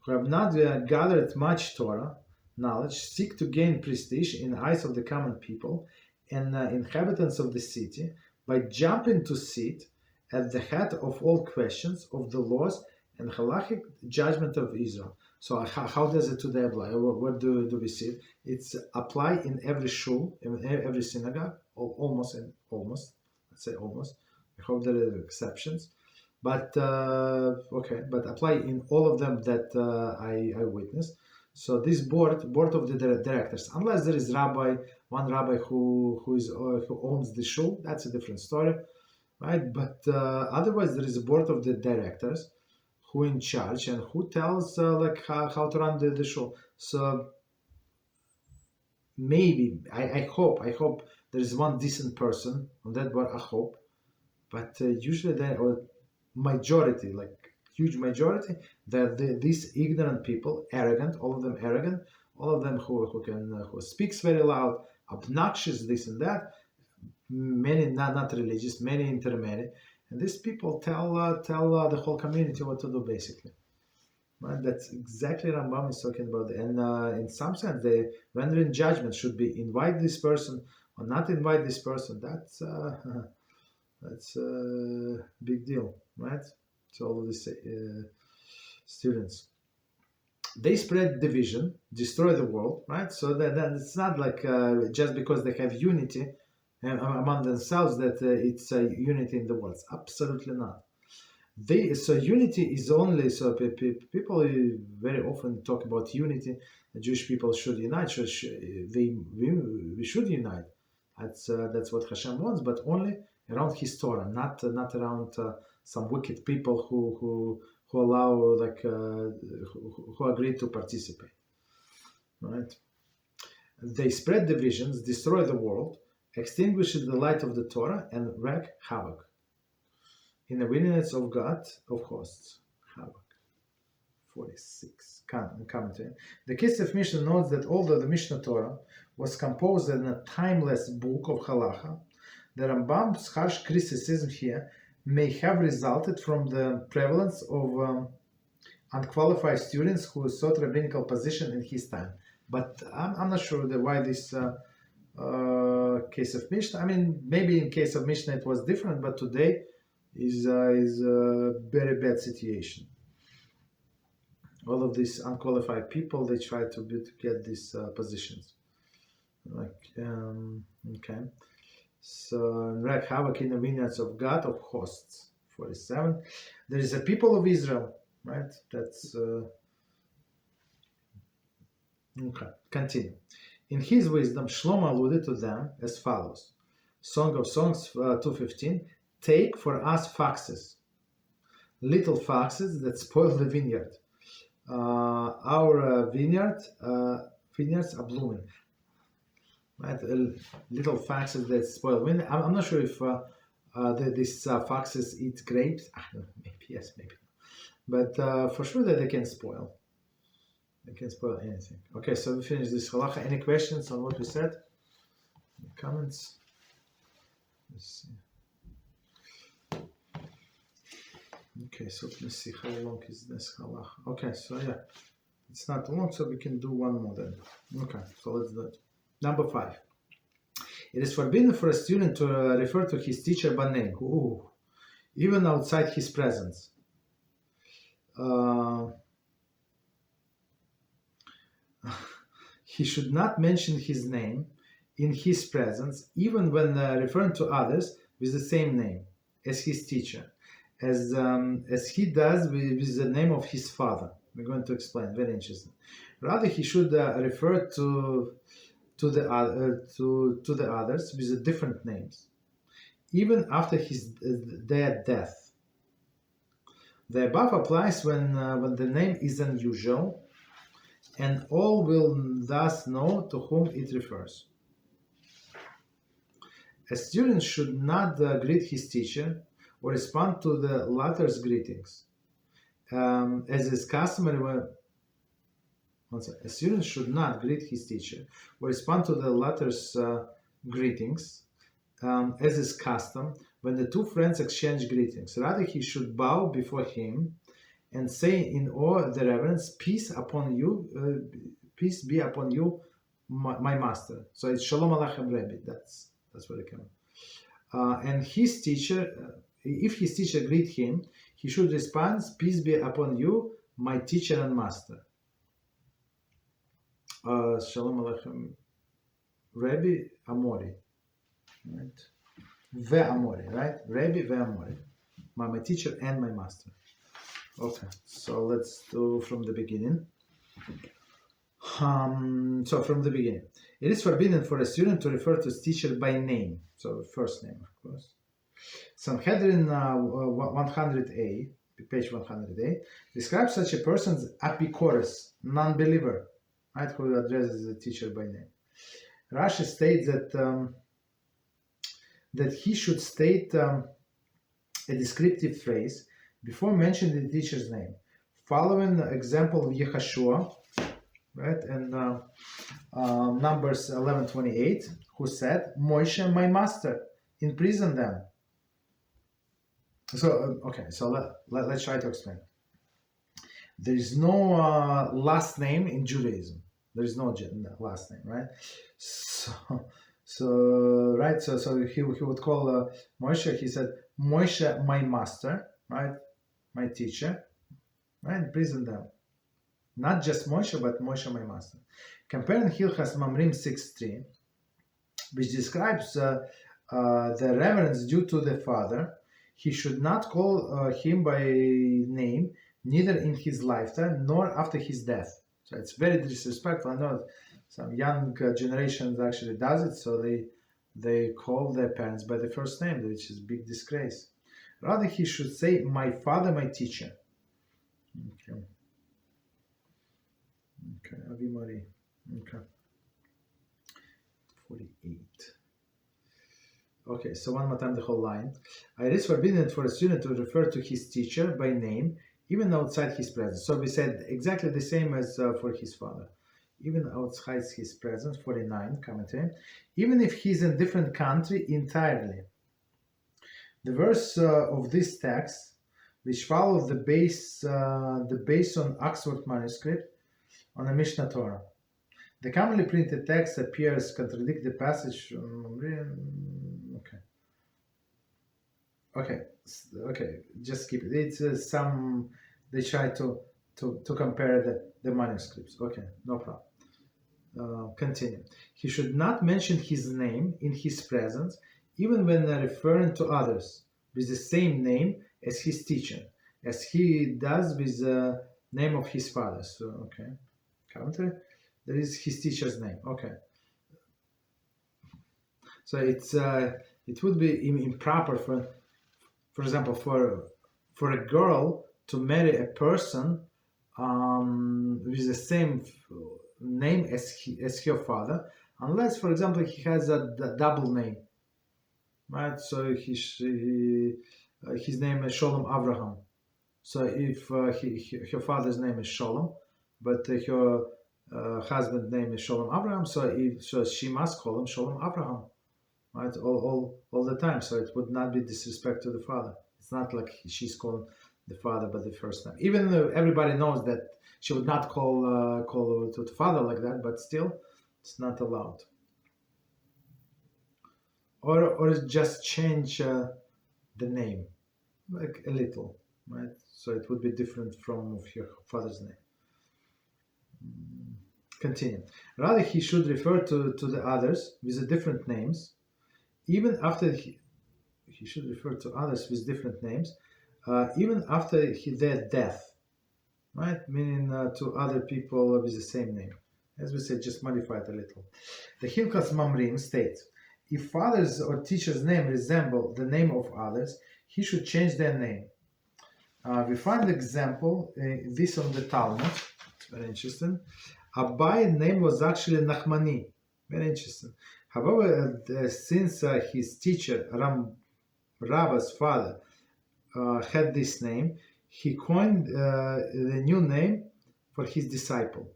who have not gathered much Torah knowledge seek to gain prestige in the eyes of the common people and inhabitants of the city by jumping to sit at the head of all questions of the laws and Halachic Judgement of Israel. So how does it today apply? What do we see? It's apply in every shul, in every synagogue, almost. Let's say almost. I hope there are exceptions. But okay, but apply in all of them that I witnessed. So this board of the directors, unless there is one rabbi who owns the shul, that's a different story, right? But otherwise, there is a board of the directors who in charge and who tells like how to run the shul. So maybe I hope there is one decent person on that board. I hope, but usually or majority, like huge majority, these ignorant people, arrogant, all of them arrogant, all of them who speaks very loud, obnoxious, this and that. Many not religious, many intermarry, and these people tell the whole community what to do, basically. Right? That's exactly Rambam is talking about. And in some sense, the rendering judgment should be invite this person or not invite this person. That's a big deal, right? So all of these students, they spread division, destroy the world, right? So that it's not like just because they have unity among themselves that it's unity in the world. It's absolutely not. So unity is only, so people very often talk about unity. The Jewish people should unite. We should unite. That's what HaShem wants, but only around His Torah, not around some wicked people who allow who agree to participate. Right? They spread divisions, destroy the world, extinguish the light of the Torah, and wreak havoc in the wilderness of God of hosts. Havoc. 46. Commentary. The Kesef Mishnah notes that although the Mishnah Torah was composed in a timeless book of Halachah, the Rambam's harsh criticism here may have resulted from the prevalence of unqualified students who sought rabbinical position in his time. But I'm not sure why this case of Mishnah. I mean, maybe in case of Mishnah it was different, but today is a very bad situation. All of these unqualified people, they try to get these positions. Okay. So, wreak havoc in the vineyards of God of hosts. 47. There is a people of Israel, right? That's okay. Continue. In his wisdom, Shlomo alluded to them as follows: Song of Songs 2:15. Take for us foxes, little foxes that spoil the vineyard. Our vineyards are blooming. Right, little foxes that spoil vineyard. I'm not sure if these foxes eat grapes. I don't know, maybe yes, maybe not. But for sure that they can spoil. They can spoil anything. Okay, so we finished this halacha. Any questions on what we said? Any comments? Let's see. Okay, so let's see how long is this halacha. Okay, so yeah, it's not long, so we can do one more then. Okay, so let's do it. Number 5. It is forbidden for a student to refer to his teacher by name, even outside his presence. He should not mention his name in his presence, even when referring to others with the same name as his teacher, as he does with the name of his father. We're going to explain. Very interesting. Rather, he should refer to the others with different names, even after their death. The above applies when the name is unusual, and all will thus know to whom it refers. A student should not greet his teacher or respond to the latter's greetings, as is customary when. A student should not greet his teacher or respond to the latter's greetings, as is custom when the two friends exchange greetings. Rather, he should bow before him and say in all the reverence, "Peace upon you, peace be upon you, my master." So it's Shalom Aleichem Rabbi. That's what it comes. And his teacher, if his teacher greet him, he should respond, "Peace be upon you, my teacher and master." Shalom Aleichem Rabbi Amori, right? Ve Amori, right? Rabbi Ve Amori, my teacher and my master. Okay, so let's do from the beginning. So from the beginning, it is forbidden for a student to refer to his teacher by name, so first name, of course. Sanhedrin 100a, page 100a, describes such a person as apicorus, non-believer, right, who addresses the teacher by name. Rashi states that he should state a descriptive phrase before mentioning the teacher's name, following the example of Yeshua, right, and Numbers 11:28, who said, "Moshe, my master, imprison them." So, okay, so let's try to explain. There is no last name in Judaism. There is no last name, right? So he would call Moshe. He said, "Moshe, my master, right, my teacher, right, imprison them." Not just Moshe, but Moshe, my master. Comparing Hilchot Mamrim 6:3, which describes the reverence due to the father, he should not call him by name, neither in his lifetime nor after his death. So it's very disrespectful. I know some young generations actually does it, so they call their parents by the first name, which is a big disgrace. Rather, he should say, "My father, my teacher." Okay. Okay, Avi Mari. Okay. 48. Okay, so one more time the whole line. It is forbidden for a student to refer to his teacher by name, even outside his presence. So we said exactly the same as for his father. Even outside his presence, 49, commentary. Even if he's in a different country entirely. The verse of this text, which follows the base on Oxford manuscript, on the Mishnah Torah. The commonly printed text appears contradict the passage. Okay, just keep it. It's they try to compare the manuscripts. Okay, no problem. Continue. He should not mention his name in his presence, even when referring to others with the same name as his teacher, as he does with the name of his father. So, okay. Commentary, there is his teacher's name. Okay, so it would be improper for example, for a girl to marry a person with the same name as her father, unless, for example, he has a double name, right? So his name is Sholem Abraham. So if her father's name is Sholem, but her husband's name is Sholem Abraham, so she must call him Sholem Abraham, right? All the time. So it would not be disrespect to the father. It's not like she's calling the father by the first name. Even though everybody knows that she would not call to the father like that, but still, it's not allowed. Or just change the name, like a little, right? So it would be different from your father's name. Continue. Rather, he should refer to the others with the different names, even after he should refer to others with different names, even after their death, right? Meaning to other people with the same name. As we said, just modify it a little. The Hilchot Mamrim states, if father's or teacher's name resemble the name of others, he should change their name. We find example, this on the Talmud. It's very interesting. Aba's name was actually Nachmani. Very interesting. However, since his teacher, Rabba's father, had this name, he coined the new name for his disciple,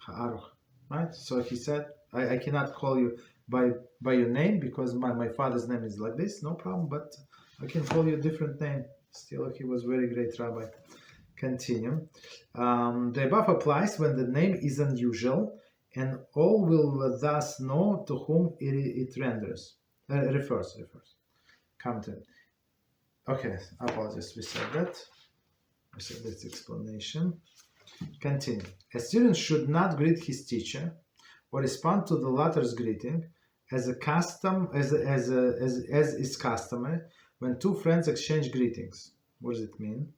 Aruch, right? So he said, I cannot call you by your name because my father's name is like this, no problem, but I can call you a different name. Still, he was very great rabbi. Continue. The above applies when the name is unusual, and all will thus know to whom it refers. Come to. Okay, apologies. We said that. We said this explanation. Continue. A student should not greet his teacher or respond to the latter's greeting as is customary when two friends exchange greetings. What does it mean?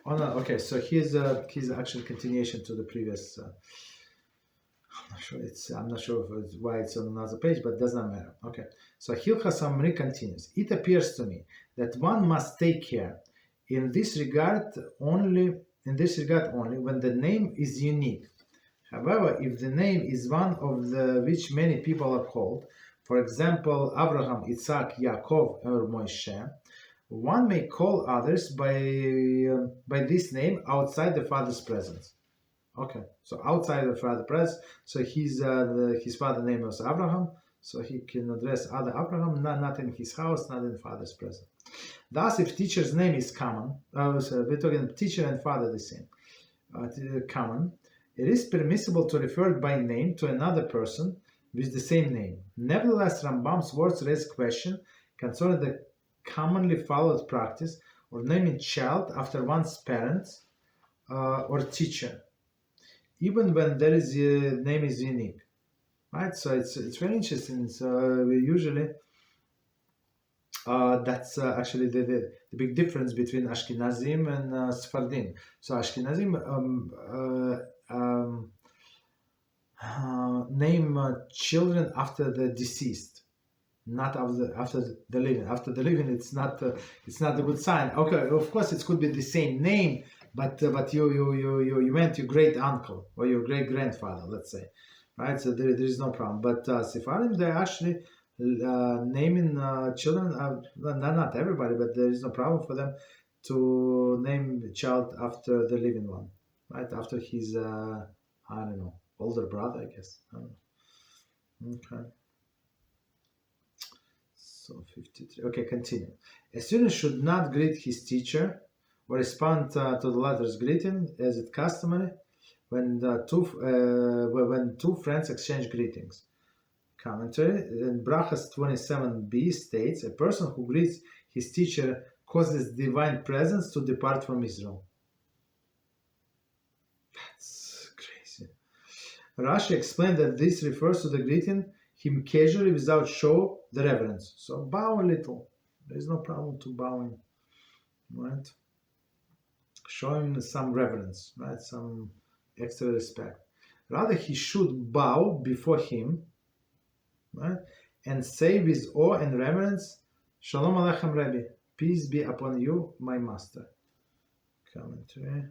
Oh no, okay, so here's actually continuation to the previous. I'm not sure why it's on another page, but it does not matter. Okay, so Hilchot Samri continues. It appears to me that one must take care in this regard only when the name is unique. However, if the name is one of which many people are called, for example, Abraham, Isaac, Yaakov, or Moshe, one may call others by this name outside the father's presence. Okay, so outside the father's presence, so his father's name was Abraham, so he can address other Abraham, not in his house, not in father's presence. Thus, if teacher's name is common, we're talking teacher and father the same, common, it is permissible to refer by name to another person with the same name. Nevertheless, Rambam's words raise question concerning the commonly followed practice of naming child after one's parents or teacher, even when there is name is unique, right? So it's very interesting. So we usually that's actually the big difference between Ashkenazim and Sephardim. So Ashkenazim name children after the deceased, not after the living. After the living, it's not a good sign. Okay, of course it could be the same name, but you went your great uncle or your great grandfather, let's say, right? So there is no problem. But Sephardim, they actually naming children, not everybody, but there is no problem for them to name the child after the living one, right? After his I don't know, older brother, I guess. I don't know. Okay. So 53. Okay, continue. A student should not greet his teacher or respond to the latter's greeting as it customary when two friends exchange greetings. Commentary in Brachas 27b states, a person who greets his teacher causes divine presence to depart from Israel. That's crazy. Rashi explained that this refers to the greeting him casually without show the reverence. So bow a little. There is no problem to bowing, right? Show him some reverence, right? Some extra respect. Rather, he should bow before him, right? And say with awe and reverence, Shalom Aleichem Rabbi, peace be upon you, my master. Commentary.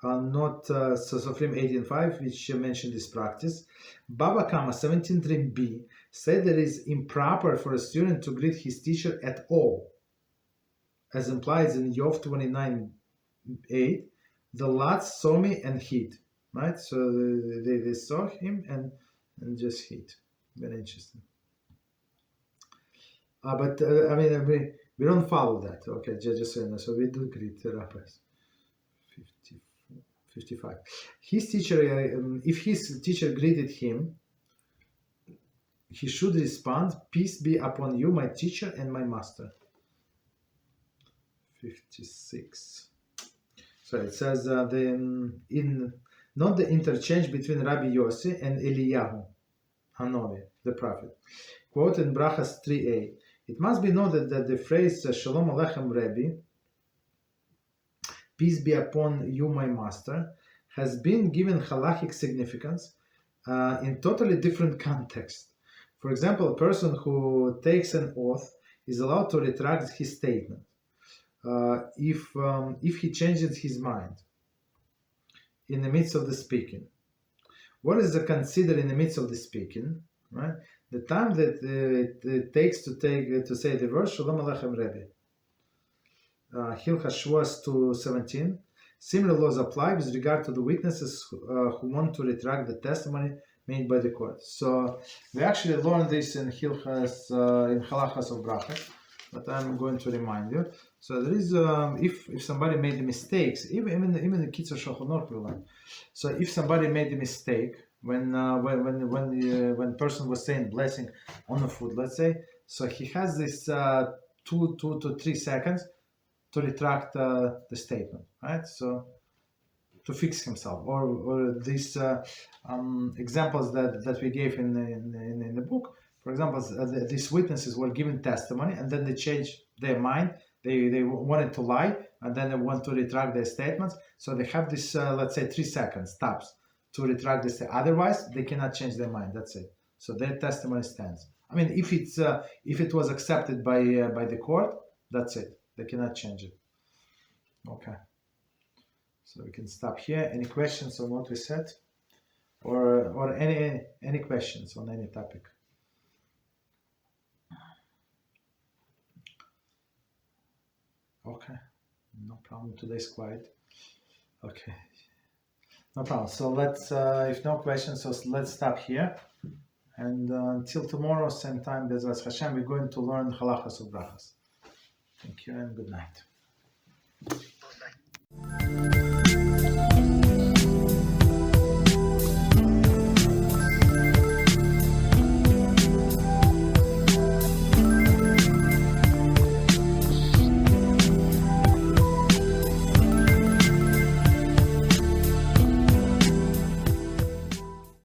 Not Sofrim 18.5, which mentioned this practice. Baba Kama 17.3b said that it is improper for a student to greet his teacher at all, as implied in Yov 29.8. The lads saw me and hid, right? So they saw him and just hid. Very interesting. But I mean, we don't follow that. Okay, just so you know. So we do greet the rabbis. 55. His teacher, if his teacher greeted him, he should respond, "Peace be upon you, my teacher and my master." 56. So it says not the interchange between Rabbi Yossi and Eliyahu Hanovi, the prophet. Quote in Brachas 3a. It must be noted that the phrase Shalom Aleichem Rabbi, peace be upon you, my master, has been given halachic significance in totally different context. For example, a person who takes an oath is allowed to retract his statement if he changes his mind in the midst of the speaking. What is considered in the midst of the speaking? Right, the time that it takes to say the verse Shalom Aleichem Rabbi. Hilchot 2:17 Similar laws apply with regard to the witnesses who want to retract the testimony made by the court. So we actually learned this in Hilchot, in Halachos of Bracha, but I'm going to remind you. So there is, if somebody made mistakes, even the kids of Shulchan Aruch will learn. So if somebody made a mistake when person was saying blessing on the food, let's say, so he has this 2 to 3 seconds to retract the statement, right? So to fix himself, or these examples that we gave in the book. For example, these witnesses were given testimony, and then they changed their mind. They wanted to lie, and then they want to retract their statements. So they have this, let's say, 3 seconds tops to retract this. Otherwise, they cannot change their mind. That's it. So their testimony stands. I mean, if it was accepted by the court, that's it. They cannot change it. Okay. So we can stop here. Any questions on what we said, or any questions on any topic? Okay, no problem. Today's quiet. Okay, no problem. So let's, if no questions, so let's stop here. And until tomorrow, same time, Beezrat HaShem, we're going to learn Halachos of Brachas. Thank you and good night.